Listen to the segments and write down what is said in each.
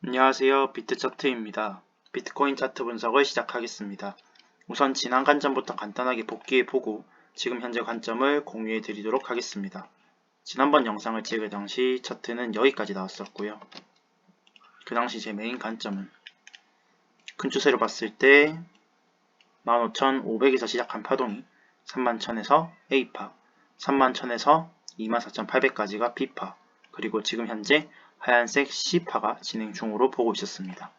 안녕하세요. 비트차트입니다. 비트코인 차트 분석을 시작하겠습니다. 우선 지난 관점부터 간단하게 복귀해보고 지금 현재 관점을 공유해 드리도록 하겠습니다. 지난번 영상을 찍을 당시 차트는 여기까지 나왔었고요. 그 당시 제 메인 관점은 큰 추세로 봤을 때 15,500에서 시작한 파동이 31,000에서 A파, 31,000에서 24,800까지가 B파, 그리고 지금 현재 하얀색 C파가 진행 중으로 보고 있었습니다.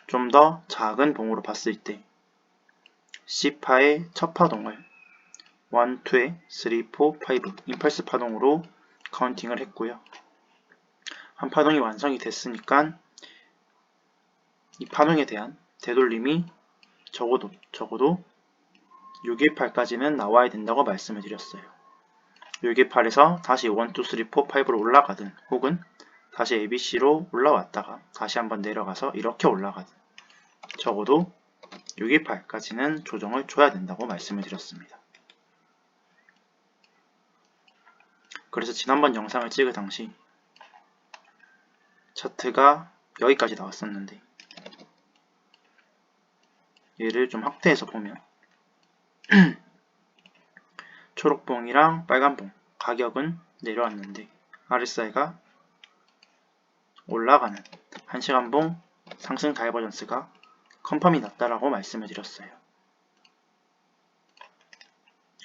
좀 더 작은 봉으로 봤을 때 C파의 첫 파동을 1, 2에 3, 4, 5 임펄스 파동으로 카운팅을 했고요. 한 파동이 완성이 됐으니까 이 파동에 대한 되돌림이 적어도 618까지는 나와야 된다고 말씀을 드렸어요. 618에서 다시 1, 2, 3, 4, 5로 올라가든 혹은 다시 ABC로 올라왔다가 다시 한번 내려가서 이렇게 올라가든 적어도 618까지는 조정을 줘야 된다고 말씀을 드렸습니다. 그래서 지난번 영상을 찍을 당시 차트가 여기까지 나왔었는데 얘를 좀 확대해서 보면 초록봉이랑 빨간봉 가격은 내려왔는데 RSI가 올라가는 1시간봉 상승 다이버전스가 컨펌이 났다라고 말씀을 드렸어요.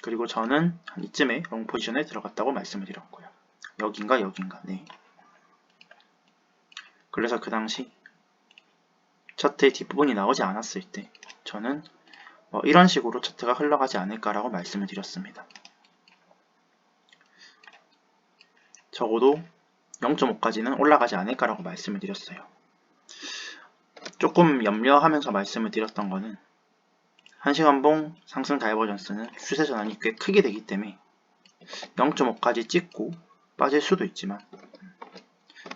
그리고 저는 한 이쯤에 롱 포지션에 들어갔다고 말씀을 드렸고요. 여긴가 네. 그래서 그 당시 차트의 뒷부분이 나오지 않았을 때 저는 이런 식으로 차트가 흘러가지 않을까라고 말씀을 드렸습니다. 적어도 0.5까지는 올라가지 않을까라고 말씀을 드렸어요. 조금 염려하면서 말씀을 드렸던 거는 1시간봉 상승 다이버전스는 추세 전환이 꽤 크게 되기 때문에 0.5까지 찍고 빠질 수도 있지만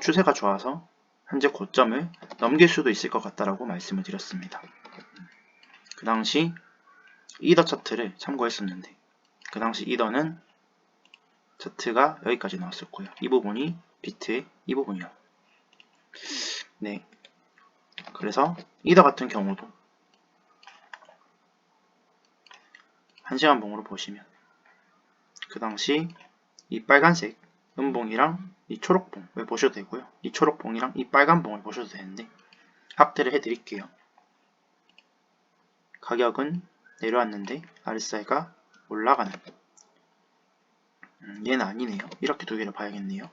추세가 좋아서 현재 고점을 넘길 수도 있을 것 같다라고 말씀을 드렸습니다. 그 당시 이더 차트를 참고했었는데 그 당시 이더는 차트가 여기까지 나왔었고요. 이 부분이 비트의 이 부분이요. 네. 그래서 이더 같은 경우도 1시간 봉으로 보시면 그 당시 이 빨간색 은봉이랑 이 초록봉을 보셔도 되고요. 이 초록봉이랑 이 빨간봉을 보셔도 되는데 확대를 해드릴게요. 가격은 내려왔는데 RSI가 올라가는 얘는 아니네요. 이렇게 두 개를 봐야겠네요.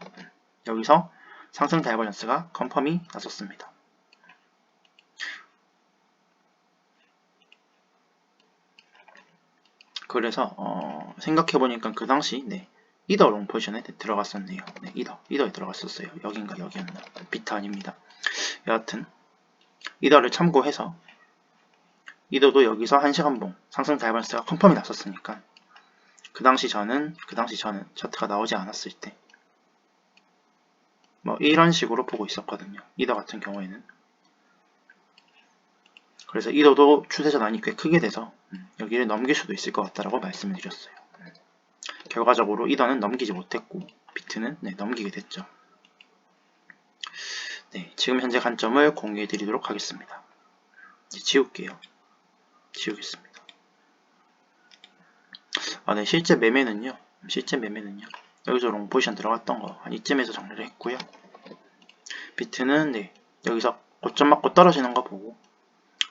여기서 상승 다이버전스가 컨펌이 났었습니다. 그래서 생각해보니까 그 당시 이더 롱 포지션에 들어갔었네요. 네, 이더에 들어갔었어요. 여긴가 여기였나? 비트 아닙니다. 여하튼 이더를 참고해서 이더도 여기서 1시간봉 상승 다이버전스가 컨펌이 났었으니까 그 당시 저는 차트가 나오지 않았을 때 이런 식으로 보고 있었거든요. 이더 같은 경우에는. 그래서 이더도 추세 전환이 꽤 크게 돼서 여기를 넘길 수도 있을 것 같다라고 말씀을 드렸어요. 결과적으로 이더는 넘기지 못했고 비트는 넘기게 됐죠. 네, 지금 현재 관점을 공유해 드리도록 하겠습니다. 이제 지울게요. 지우겠습니다. 네, 실제 매매는요. 여기서 롱 포지션 들어갔던 거 한 이쯤에서 정리를 했고요. 비트는 여기서 고점 맞고 떨어지는 거 보고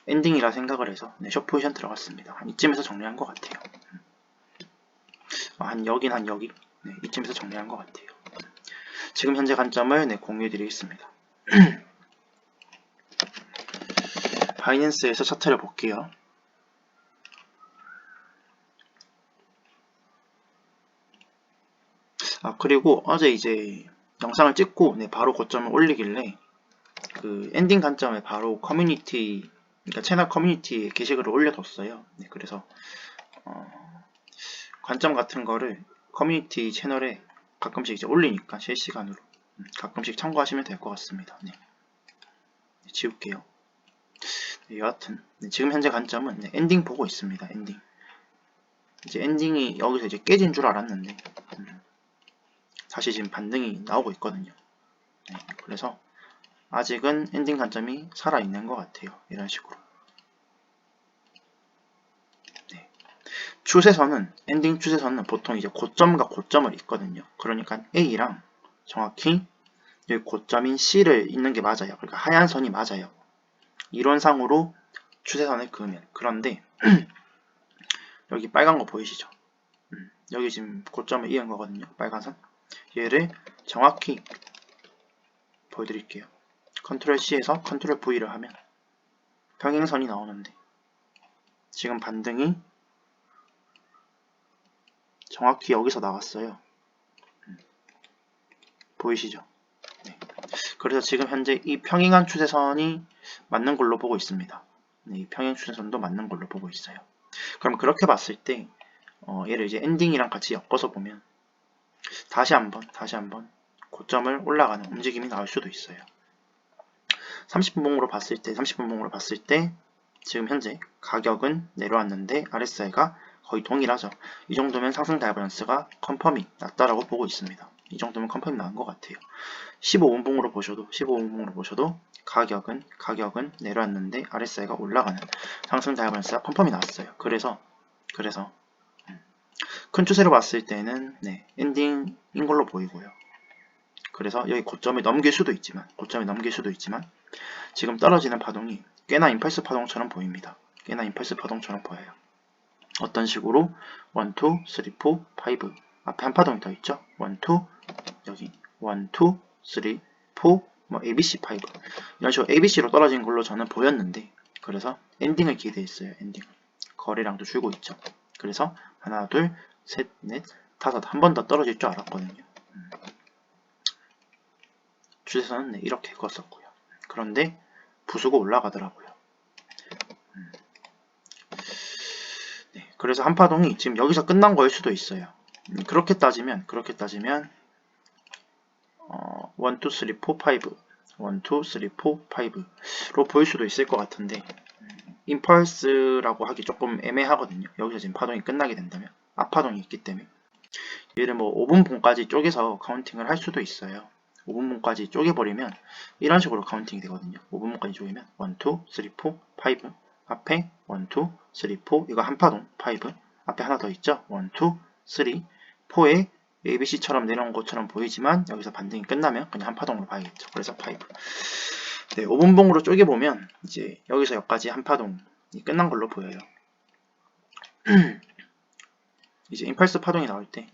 엔딩이라 생각을 해서 숏 포지션 들어갔습니다. 한 이쯤에서 정리한 것 같아요. 한 여긴 한 여기 이쯤에서 정리한 것 같아요. 지금 현재 관점을 공유해 드리겠습니다. 바이낸스에서 차트를 볼게요. 그리고 어제 이제 영상을 찍고 바로 고점을 올리길래 그 엔딩 관점에 바로 커뮤니티, 그러니까 채널 커뮤니티에 게시글을 올려뒀어요. 그래서 관점 같은 거를 커뮤니티 채널에 가끔씩 이제 올리니까 실시간으로 가끔씩 참고하시면 될 것 같습니다. 지울게요. 여하튼 지금 현재 관점은 엔딩 보고 있습니다. 엔딩. 이제 엔딩이 여기서 이제 깨진 줄 알았는데 다시 지금 반등이 나오고 있거든요. 그래서 아직은 엔딩 관점이 살아있는 것 같아요. 이런 식으로. 네. 추세선은, 엔딩 추세선은 보통 이제 고점과 고점을 잇거든요. 그러니까 A랑 정확히 여기 고점인 C를 잇는 게 맞아요. 그러니까 하얀 선이 맞아요. 이론상으로 추세선을 그으면. 그런데 여기 빨간 거 보이시죠? 여기 지금 고점을 이은 거거든요. 빨간 선. 얘를 정확히 보여드릴게요. 컨트롤 C에서 컨트롤 V를 하면 평행선이 나오는데 지금 반등이 정확히 여기서 나왔어요. 보이시죠? 네. 그래서 지금 현재 이 평행한 추세선이 맞는 걸로 보고 있습니다. 네, 이 평행 추세선도 맞는 걸로 보고 있어요. 그럼 그렇게 봤을 때 얘를 이제 엔딩이랑 같이 엮어서 보면 다시 한번 고점을 올라가는 움직임이 나올 수도 있어요. 30분봉으로 봤을 때 지금 현재 가격은 내려왔는데 RSI가 거의 동일하죠. 이 정도면 상승 다이버전스가 컨펌이 났다라고 보고 있습니다. 이 정도면 컨펌이 나은 것 같아요. 15분봉으로 보셔도 가격은 내려왔는데 RSI가 올라가는 상승 다이버전스가 컨펌이 나왔어요. 그래서 큰 추세로 봤을 때는 엔딩인 걸로 보이고요. 그래서 여기 고점을 넘길 수도 있지만 지금 떨어지는 파동이 꽤나 임펄스 파동처럼 보입니다. 꽤나 임펄스 파동처럼 보여요. 어떤 식으로 1, 2, 3, 4, 5 앞에 한 파동이 더 있죠. 1, 2 여기 1, 2, 3, 4 뭐 ABC 5 이런 식으로 ABC로 떨어진 걸로 저는 보였는데 그래서 엔딩을 기대했어요. 엔딩 거래량도 줄고 있죠. 그래서 하나 둘 셋 넷 다섯 한 번 더 떨어질 줄 알았거든요. 추세선은 이렇게 껐었고요. 그런데 부수고 올라가더라고요. 네, 그래서 한 파동이 지금 여기서 끝난 거일 수도 있어요. 그렇게 따지면 1, 2, 3, 4, 5 1, 2, 3, 4, 5로 보일 수도 있을 것 같은데 임펄스라고 하기 조금 애매하거든요. 여기서 지금 파동이 끝나게 된다면 앞파동이 있기 때문에 얘를 뭐 5분봉까지 쪼개서 카운팅을 할 수도 있어요. 5분봉까지 쪼개버리면 이런 식으로 카운팅이 되거든요. 5분봉까지 쪼개면 1, 2, 3, 4, 5 앞에 1, 2, 3, 4 이거 한 파동 5 앞에 하나 더 있죠. 1, 2, 3, 4에 ABC처럼 내려온 것처럼 보이지만 여기서 반등이 끝나면 그냥 한 파동으로 봐야겠죠. 그래서 5 네, 5분봉으로 쪼개보면 이제 여기서 여기까지 한 파동이 끝난 걸로 보여요. 이제 임펄스 파동이 나올 때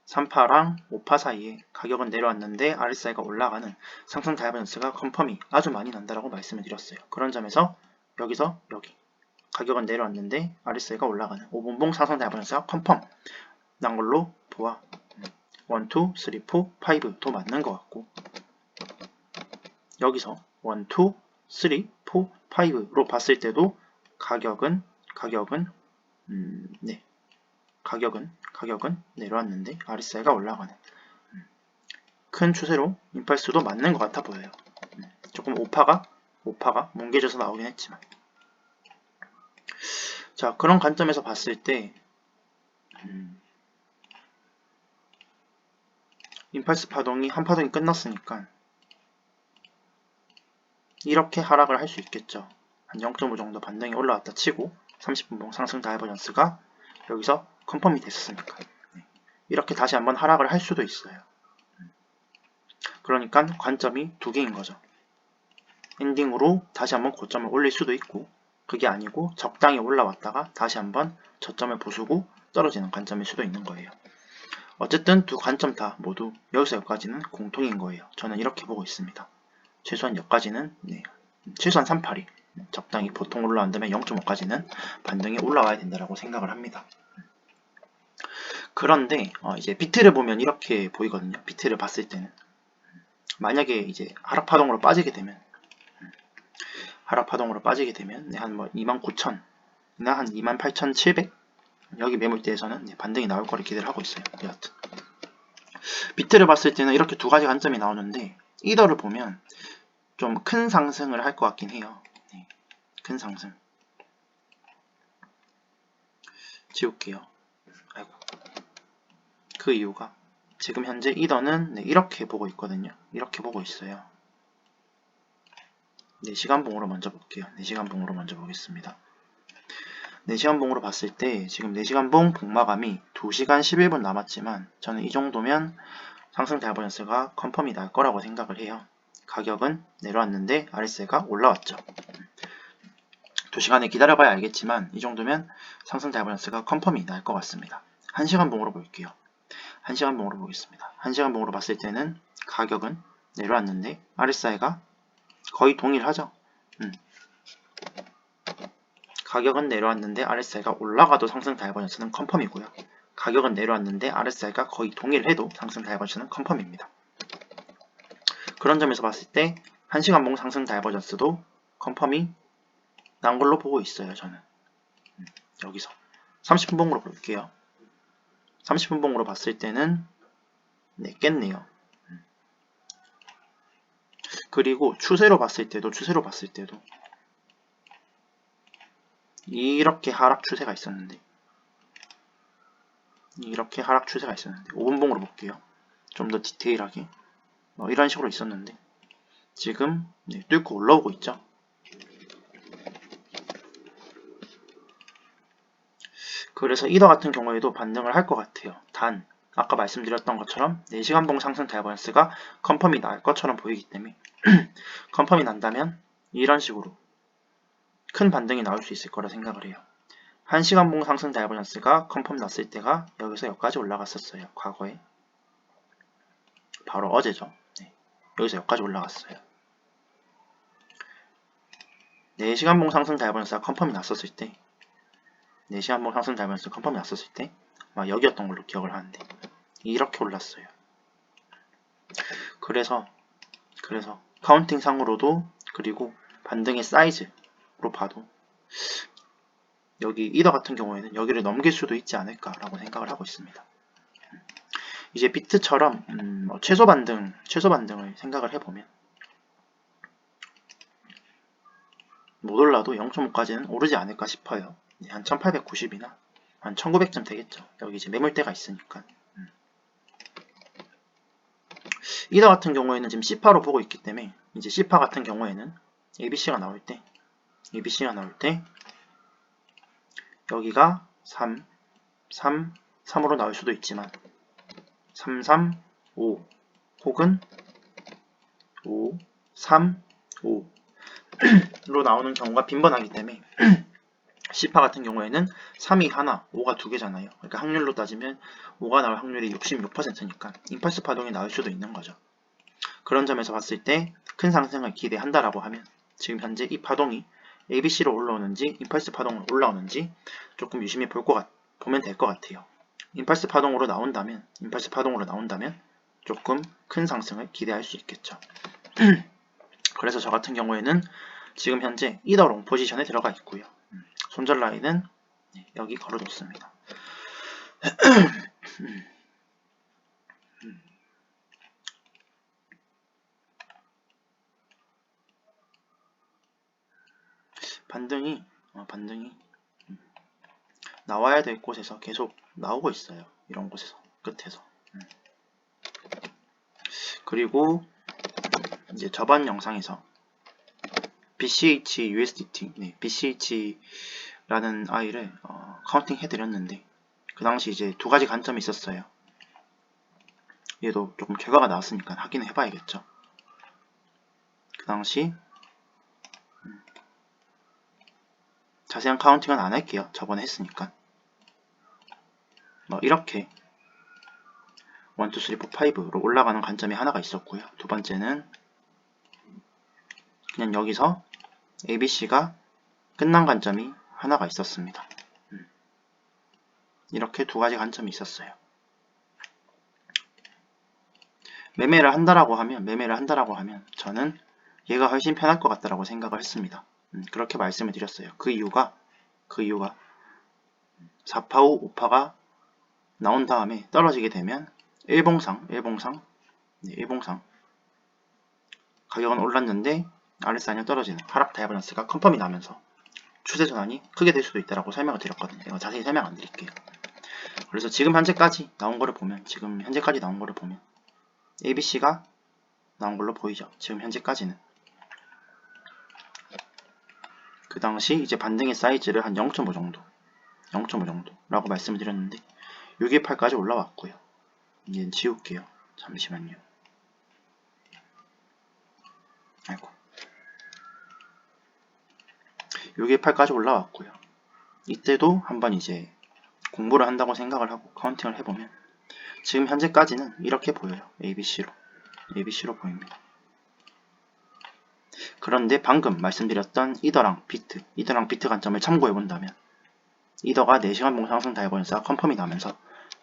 3파랑 5파 사이에 가격은 내려왔는데 RSI가 올라가는 상승 다이버전스가 컨펌이 아주 많이 난다라고 말씀을 드렸어요. 그런 점에서 여기서 여기 가격은 내려왔는데 RSI가 올라가는 5분봉 상승 다이버전스가 컨펌 난 걸로 보아 1, 2, 3, 4, 5도 맞는 것 같고 여기서 1, 2, 3, 4, 5로 봤을 때도 가격은 내려왔는데 RSI가 올라가는 큰 추세로 임펄스도 맞는 것 같아 보여요. 조금 오파가 뭉개져서 나오긴 했지만 자 그런 관점에서 봤을 때 임펄스 파동이 한 파동이 끝났으니까 이렇게 하락을 할 수 있겠죠. 한 0.5 정도 반등이 올라왔다 치고 30분봉 상승 다이버전스가 여기서 컨펌이 됐었으니까 이렇게 다시 한번 하락을 할 수도 있어요. 그러니까 관점이 두 개인 거죠. 엔딩으로 다시 한번 고점을 올릴 수도 있고 그게 아니고 적당히 올라왔다가 다시 한번 저점을 부수고 떨어지는 관점일 수도 있는 거예요. 어쨌든 두 관점 다 모두 여기서 여기까지는 공통인 거예요. 저는 이렇게 보고 있습니다. 최소한 여기까지는 최소한 382 적당히 보통 올라간다면 0.5까지는 반등이 올라와야 된다고 생각을 합니다. 그런데 이제 비트를 보면 이렇게 보이거든요. 비트를 봤을 때는 만약에 이제 하락파동으로 빠지게 되면 한 뭐 29,000이나 한 28,700 여기 매물대에서는 반등이 나올 거를 기대를 하고 있어요. 여하튼 비트를 봤을 때는 이렇게 두 가지 관점이 나오는데 이더를 보면 좀 큰 상승을 할 것 같긴 해요. 큰 상승 지울게요. 아이고 그 이유가 지금 현재 이더는 이렇게 보고 있거든요. 이렇게 보고 있어요. 4시간봉으로 먼저 볼게요. 4시간봉으로 먼저 보겠습니다. 4시간봉으로 봤을 때 지금 4시간봉 복마감이 2시간 11분 남았지만 저는 이 정도면 상승 다이버전스가 컨펌이 날 거라고 생각을 해요. 가격은 내려왔는데 RSI가 올라왔죠. 2시간을 기다려봐야 알겠지만 이 정도면 상승 다이버전스가 컨펌이 날 것 같습니다. 1시간봉으로 볼게요. 1시간봉으로 보겠습니다. 1시간봉으로 봤을 때는 가격은 내려왔는데 RSI가 거의 동일하죠. 가격은 내려왔는데 RSI가 올라가도 상승 다이버전스는 컨펌이고요. 가격은 내려왔는데 RSI가 거의 동일해도 상승 다이버전스는 컨펌입니다. 그런 점에서 봤을 때 1시간봉 상승 다이버전스도 컨펌이 난 걸로 보고 있어요. 저는 여기서 30분봉으로 볼게요. 30분봉으로 봤을 때는 깼네요. 그리고 추세로 봤을 때도 이렇게 하락 추세가 있었는데 5분봉으로 볼게요. 좀 더 디테일하게 이런 식으로 있었는데 지금 뚫고 올라오고 있죠. 그래서 이더 같은 경우에도 반등을 할 것 같아요. 단 아까 말씀드렸던 것처럼 4시간봉 상승 다이버전스가 컨펌이 날 것처럼 보이기 때문에 컨펌이 난다면 이런 식으로 큰 반등이 나올 수 있을 거라 생각을 해요. 1시간봉 상승 다이버전스가 컨펌 났을 때가 여기서 여기까지 올라갔었어요. 과거에 바로 어제죠. 여기서 여기까지 올라갔어요. 4시간봉 상승 다이버전스가 컨펌이 났었을 때 4시간봉 상승 다이버전스 컨펌이 났었을 때 여기였던 걸로 기억을 하는데 이렇게 올랐어요. 그래서 카운팅 상으로도 그리고 반등의 사이즈로 봐도 여기 이더 같은 경우에는 여기를 넘길 수도 있지 않을까라고 생각을 하고 있습니다. 이제 비트처럼 최소 반등을 생각을 해보면 못 올라도 0.5까지는 오르지 않을까 싶어요. 한 1890이나 한 1900점 되겠죠. 여기 이제 매물대가 있으니까. 이더 같은 경우에는 지금 C파로 보고 있기 때문에 이제 C파 같은 경우에는 ABC가 나올 때 여기가 3, 3, 3으로 나올 수도 있지만 3, 3, 5 혹은 5, 3, 5로 나오는 경우가 빈번하기 때문에 C파 같은 경우에는 3이 하나, 5가 두 개잖아요. 그러니까 확률로 따지면 5가 나올 확률이 66%니까 임펄스 파동이 나올 수도 있는 거죠. 그런 점에서 봤을 때 큰 상승을 기대한다라고 하면 지금 현재 이 파동이 ABC로 올라오는지 임펄스 파동으로 올라오는지 조금 유심히 보면 될 것 같아요. 임펄스 파동으로 나온다면 조금 큰 상승을 기대할 수 있겠죠. 그래서 저 같은 경우에는 지금 현재 이더 롱 포지션에 들어가 있고요. 손절 라인은 여기 걸어뒀습니다. 반등이 나와야 될 곳에서 계속 나오고 있어요. 이런 곳에서 끝에서. 그리고 이제 저번 영상에서 BCH USDT, BCH라는 아이를 카운팅 해드렸는데 그 당시 이제 두 가지 관점이 있었어요. 얘도 조금 결과가 나왔으니까 확인을 해봐야겠죠. 그 당시 자세한 카운팅은 안 할게요. 저번에 했으니까. 이렇게 1, 2, 3, 4, 5로 올라가는 관점이 하나가 있었고요. 두 번째는 그냥 여기서 ABC가 끝난 관점이 하나가 있었습니다. 이렇게 두 가지 관점이 있었어요. 매매를 한다라고 하면 저는 얘가 훨씬 편할 것 같다라고 생각을 했습니다. 그렇게 말씀을 드렸어요. 그 이유가 4파 후 5파가 나온 다음에 떨어지게 되면 일봉상 가격은 올랐는데 RSI는 떨어지는 하락 다이버전스가 컨펌이 나면서 추세 전환이 크게 될 수도 있다라고 설명을 드렸거든요. 이거 자세히 설명 안 드릴게요. 그래서 지금 현재까지 나온 거를 보면 ABC가 나온 걸로 보이죠. 지금 현재까지는. 그 당시 이제 반등의 사이즈를 한 0.5 정도라고 말씀을 드렸는데 628까지 올라왔고요. 이제 지울게요. 잠시만요. 아이고. 628까지 올라왔고요. 이때도 한번 이제 공부를 한다고 생각을 하고 카운팅을 해보면 지금 현재까지는 이렇게 보여요. ABC로 보입니다. 그런데 방금 말씀드렸던 이더랑 비트 관점을 참고해본다면 이더가 4시간 봉 상승 다이버전스가 컨펌이 나면서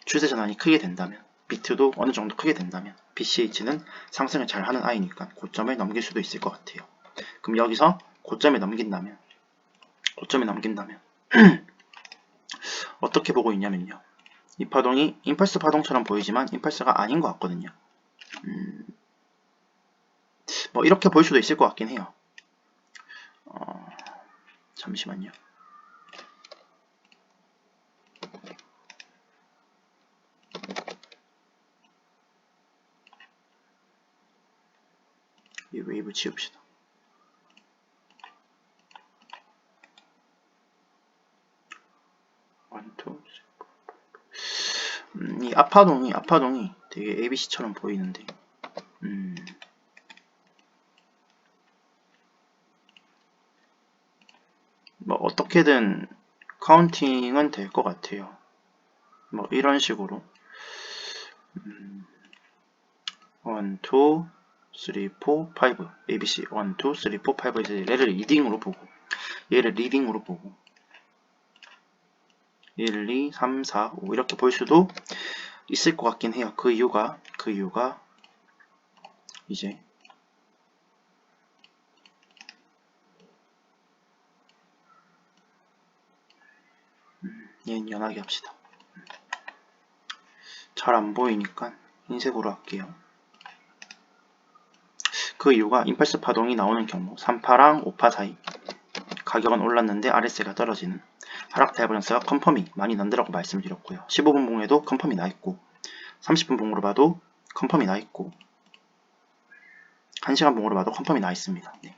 추세 전환이 크게 된다면 비트도 어느 정도 크게 된다면 BCH는 상승을 잘 하는 아이니까 고점을 넘길 수도 있을 것 같아요. 그럼 여기서 고점에 넘긴다면 어떻게 보고 있냐면요. 이 파동이 임펄스 파동처럼 보이지만 임펄스가 아닌 것 같거든요. 뭐 이렇게 보일 수도 있을 것 같긴 해요. 잠시만요. 이 웨이브 지웁시다. 이 앞파동이 되게 ABC처럼 보이는데 뭐 어떻게든 카운팅은 될 것 같아요. 뭐 이런 식으로 1, 2, 3, 4, 5 ABC 1, 2, 3, 4, 5 이제 얘를 리딩으로 보고 1, 2, 3, 4, 5 이렇게 볼 수도 있을 것 같긴 해요. 그 이유가 이제 얘는 연하게 합시다. 잘 안 보이니까 흰색으로 할게요. 그 이유가 임펄스 파동이 나오는 경우 3파랑 5파 사이 가격은 올랐는데 RSI가 떨어지는 하락 다이버전스가 컨펌이 많이 난다라고 말씀드렸고요. 15분 봉에도 컨펌이 나있고 30분 봉으로 봐도 컨펌이 나있고 1시간 봉으로 봐도 컨펌이 나있습니다. 네.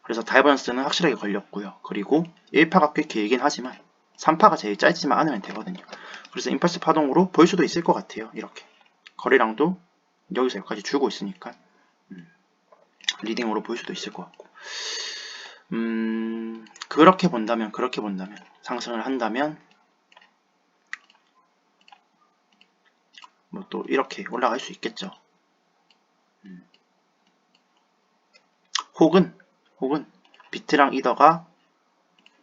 그래서 다이버전스는 확실하게 걸렸고요. 그리고 1파가 꽤 길긴 하지만 3파가 제일 짧지만 않으면 되거든요. 그래서 임펄스 파동으로 볼 수도 있을 것 같아요. 이렇게 거래량도 여기서 여기까지 주고 있으니까 리딩으로 볼 수도 있을 것 같고 그렇게 본다면 상승을 한다면 뭐 또 이렇게 올라갈 수 있겠죠. 혹은 비트랑 이더가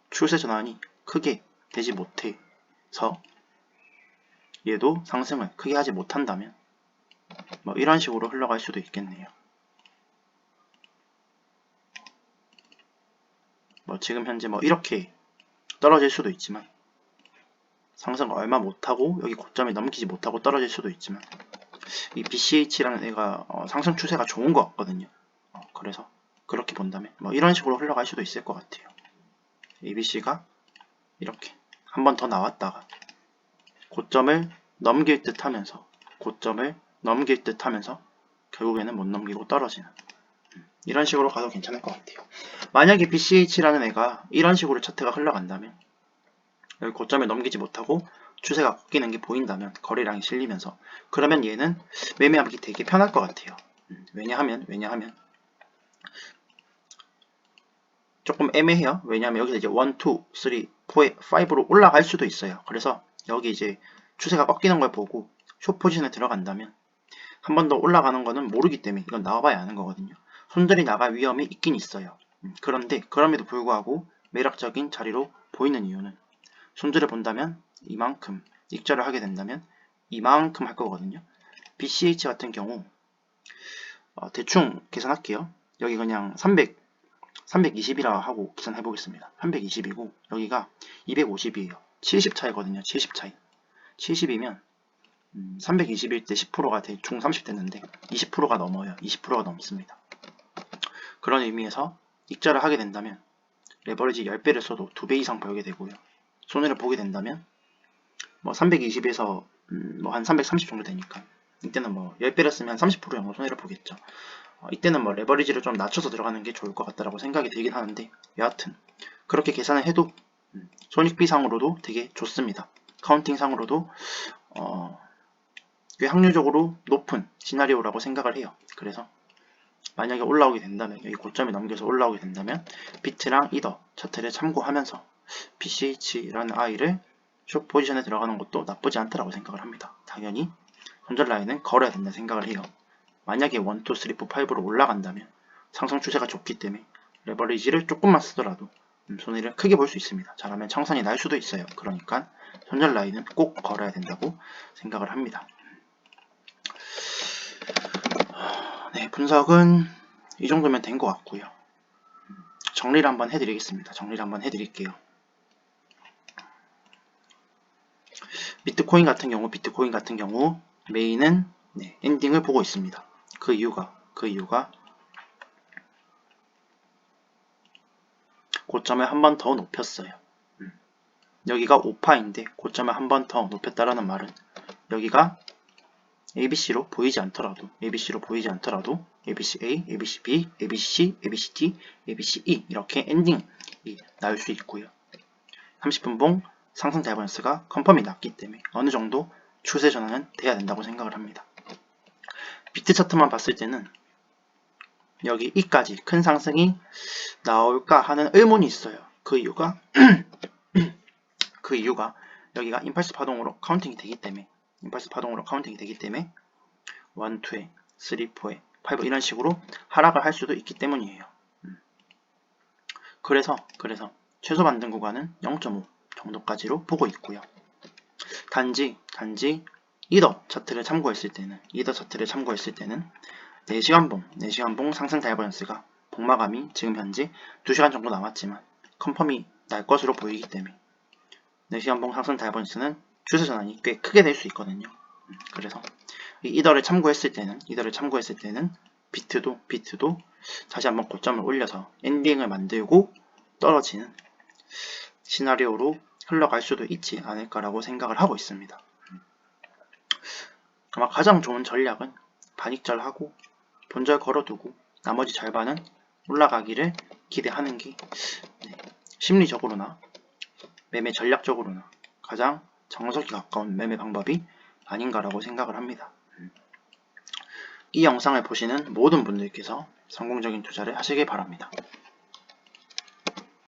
추세 전환이 크게 되지 못해서 얘도 상승을 크게 하지 못한다면 뭐 이런 식으로 흘러갈 수도 있겠네요. 뭐 지금 현재 뭐 이렇게 떨어질 수도 있지만 상승을 얼마 못하고 여기 고점을 넘기지 못하고 떨어질 수도 있지만 이 BCH라는 애가 상승 추세가 좋은 것 같거든요. 그래서 그렇게 본다면 뭐 이런 식으로 흘러갈 수도 있을 것 같아요. ABC가 이렇게 한 번 더 나왔다가 고점을 넘길 듯 하면서 결국에는 못 넘기고 떨어지는 이런 식으로 가도 괜찮을 것 같아요. 만약에 BCH라는 애가 이런 식으로 차트가 흘러간다면 여기 고점을 넘기지 못하고 추세가 꺾이는 게 보인다면 거래량이 실리면서 그러면 얘는 매매하기 되게 편할 것 같아요. 왜냐하면 조금 애매해요. 왜냐하면 여기서 이제 1, 2, 3, 4, 5로 올라갈 수도 있어요. 그래서 여기 이제 추세가 꺾이는 걸 보고 숏 포지션에 들어간다면 한 번 더 올라가는 거는 모르기 때문에 이건 나와봐야 아는 거거든요. 손들이 나갈 위험이 있긴 있어요. 그런데 그럼에도 불구하고 매력적인 자리로 보이는 이유는 손들을 본다면 이만큼 익절을 하게 된다면 이만큼 할 거거든요. BCH 같은 경우 대충 계산할게요. 여기 그냥 320이라 하고 계산해 보겠습니다. 320이고 여기가 250이에요. 70 차이거든요. 70 차이. 70이면 321 대 10%가 대충 30 됐는데 20%가 넘어요. 20%가 넘습니다. 그런 의미에서 익절을 하게 된다면 레버리지 10배를 써도 2배 이상 벌게 되고요. 손해를 보게 된다면 뭐 320에서 뭐 한 330 정도 되니까 이때는 뭐 10배를 쓰면 30% 정도 손해를 보겠죠. 이때는 뭐 레버리지를 좀 낮춰서 들어가는 게 좋을 것 같다라고 생각이 들긴 하는데, 여하튼 그렇게 계산을 해도 손익비상으로도 되게 좋습니다. 카운팅상으로도 꽤 확률적으로 높은 시나리오라고 생각을 해요. 그래서 만약에 올라오게 된다면, 여기 고점에 넘겨서 올라오게 된다면 비트랑 이더 차트를 참고하면서 BCH라는 아이를 숏 포지션에 들어가는 것도 나쁘지 않다라고 생각을 합니다. 당연히 손절 라인은 걸어야 된다 생각을 해요. 만약에 1, 2, 3, 4, 5로 올라간다면 상승 추세가 좋기 때문에 레버리지를 조금만 쓰더라도 손해를 크게 볼 수 있습니다. 잘하면 청산이 날 수도 있어요. 그러니까 손절 라인은 꼭 걸어야 된다고 생각을 합니다. 네, 분석은 이 정도면 된 것 같고요. 정리를 한번 해드리겠습니다. 정리를 한번 해드릴게요. 비트코인 같은 경우 메인은 엔딩을 보고 있습니다. 그 이유가 고점을 한 번 더 높였어요. 여기가 5파인데 고점을 한 번 더 높였다라는 말은 여기가 ABC로 보이지 않더라도 ABC A, ABC B, ABC C, ABC D, ABC E 이렇게 엔딩이 나올 수 있고요. 30분봉 상승 다이버전스가 컨펌이 났기 때문에 어느 정도 추세 전환은 돼야 된다고 생각을 합니다. 비트 차트만 봤을 때는 여기 이까지 큰 상승이 나올까 하는 의문이 있어요. 그 이유가 여기가 임펄스 파동으로 카운팅이 되기 때문에 1, 2에 3, 4에 5 이런 식으로 하락을 할 수도 있기 때문이에요. 그래서 최소 반등 구간은 0.5 정도까지로 보고 있고요. 단지 이더 차트를 참고했을 때는 4시간봉 상승 다이버전스가 복마감이 지금 현재 2시간 정도 남았지만 컨펌이 날 것으로 보이기 때문에 4시간봉 상승 다이버전스는 추세 전환이 꽤 크게 될 수 있거든요. 그래서 이 이더를 참고했을 때는 비트도 다시 한번 고점을 올려서 엔딩을 만들고 떨어지는 시나리오로 흘러갈 수도 있지 않을까라고 생각을 하고 있습니다. 아마 가장 좋은 전략은 반익절하고 본절 걸어두고 나머지 절반은 올라가기를 기대하는 게 심리적으로나 매매 전략적으로나 가장 정석에 가까운 매매 방법이 아닌가라고 생각을 합니다. 이 영상을 보시는 모든 분들께서 성공적인 투자를 하시길 바랍니다.